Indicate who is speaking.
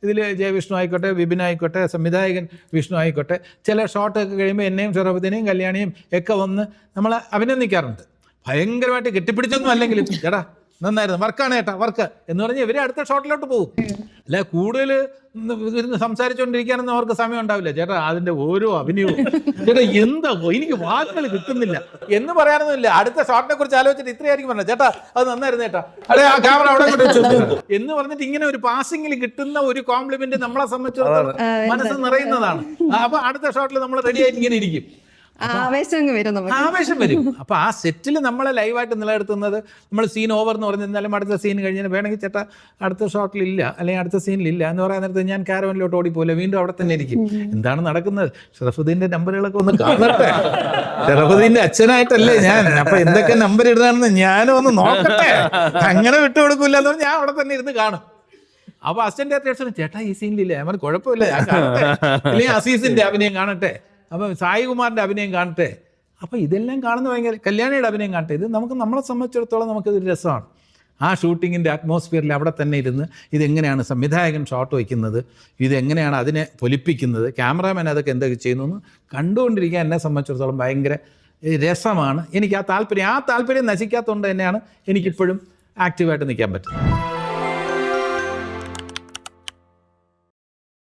Speaker 1: ഇതിൽ ജയവിഷ്ണു ആയിക്കോട്ടെ, വിപിൻ ആയിക്കോട്ടെ, സംവിധായകൻ വിഷ്ണു ആയിക്കോട്ടെ, ചില ഷോട്ടൊക്കെ കഴിയുമ്പോൾ എന്നെയും ഷറഫുദ്ദീനെയും കല്യാണിയും ഒക്കെ വന്ന് നമ്മൾ അഭിനന്ദിക്കാറുണ്ട്. ഭയങ്കരമായിട്ട് കെട്ടിപ്പിടിച്ചൊന്നും അല്ലെങ്കിലും ചേട്ടാ നന്നായിരുന്നു, വർക്കാണ് ചേട്ടാ വർക്ക് എന്ന് പറഞ്ഞ് ഇവരെ അടുത്ത ഷോട്ടിലോട്ട് പോകും. അല്ല കൂടുതൽ ഇരുന്ന് സംസാരിച്ചുകൊണ്ടിരിക്കാനൊന്നും അവർക്ക് സമയം ഉണ്ടാവില്ല. ചേട്ടാ അതിൻ്റെ ഓരോ അഭിനയവും ചേട്ടാ എന്താ എനിക്ക് വാക്കുകൾ കിട്ടുന്നില്ല എന്ന് പറയാനൊന്നുമില്ല. അടുത്ത ഷോട്ടിനെ കുറിച്ച് ആലോചിച്ചിട്ട് ഇത്രയായിരിക്കും പറഞ്ഞത്, ചേട്ടാ അത് നന്നായിരുന്നു ചേട്ടാ, അതെ ആ ക്യാമറ അവിടെ എന്ന് പറഞ്ഞിട്ട് ഇങ്ങനെ ഒരു പാസിംഗിൽ കിട്ടുന്ന ഒരു കോംപ്ലിമെന്റ് നമ്മളെ സംബന്ധിച്ചിടത്തോളം മനസ്സ് നിറയുന്നതാണ്. അപ്പൊ അടുത്ത ഷോട്ടിൽ നമ്മൾ റെഡി ആയിട്ട് ഇങ്ങനെ ഇരിക്കും, ആവേശം വരും. അപ്പൊ ആ സെറ്റിൽ നമ്മളെ ലൈവായിട്ട് നിലനിർത്തുന്നത്, നമ്മൾ സീൻ ഓവർ എന്ന് പറഞ്ഞാലും അടുത്ത സീൻ കഴിഞ്ഞാൽ വേണമെങ്കിൽ ചേട്ടാ അടുത്ത ഷോട്ടിലില്ല അല്ലെങ്കിൽ അടുത്ത സീനിലില്ല എന്ന് പറയാൻ നേരത്ത് ഞാൻ കാരവനിലോട്ട് ഓടിപ്പോലെ വീണ്ടും അവിടെ തന്നെ ഇരിക്കും. എന്താണ് നടക്കുന്നത്? ഷറഫുദ്ദീന്റെ നമ്പറുകളൊക്കെ ഒന്ന് കാണട്ടെ, ഷറഫുദ്ദീന്റെ അച്ഛനായിട്ടല്ലേ ഞാൻ, അപ്പൊ എന്തൊക്കെ നമ്പർ ഇടുന്നതാണെന്ന് ഞാനും ഒന്ന് നോക്കട്ടെ. അങ്ങനെ വിട്ടുകൊടുക്കില്ല എന്ന് പറഞ്ഞാൽ ഞാൻ അവിടെ തന്നെ ഇരുന്ന് കാണും. അപ്പൊ അസിസ്റ്റന്റ് ഡയറക്ടേഴ്സിന് ചേട്ടാ ഈ സീനിലില്ല, ഞാൻ കുഴപ്പമില്ല ഞാൻ കാണട്ടെ, അല്ലെങ്കിൽ അസീസിന്റെ അഭിനയം കാണട്ടെ, അപ്പം സായികുമാറിൻ്റെ അഭിനയം കാണട്ടെ. അപ്പോൾ ഇതെല്ലാം കാണുന്ന ഭയങ്കര, കല്യാണിയുടെ അഭിനയം കാണട്ടെ. ഇത് നമുക്ക് നമ്മളെ സംബന്ധിച്ചിടത്തോളം നമുക്കിതൊരു രസമാണ്. ആ ഷൂട്ടിങ്ങിൻ്റെ അറ്റ്മോസ്ഫിയറിൽ അവിടെ തന്നെ ഇരുന്ന് ഇതെങ്ങനെയാണ് സംവിധായകൻ ഷോട്ട് വയ്ക്കുന്നത്, ഇതെങ്ങനെയാണ് അതിനെ പൊലിപ്പിക്കുന്നത്, ക്യാമറാമാൻ അതൊക്കെ എന്തൊക്കെ ചെയ്യുന്നു എന്ന് കണ്ടുകൊണ്ടിരിക്കാൻ എന്നെ സംബന്ധിച്ചിടത്തോളം ഭയങ്കര രസമാണ്. എനിക്ക് ആ താല്പര്യം നശിക്കാത്തതുകൊണ്ട് തന്നെയാണ് എനിക്കിപ്പോഴും ആക്റ്റീവായിട്ട് നിൽക്കാൻ പറ്റുന്നത്.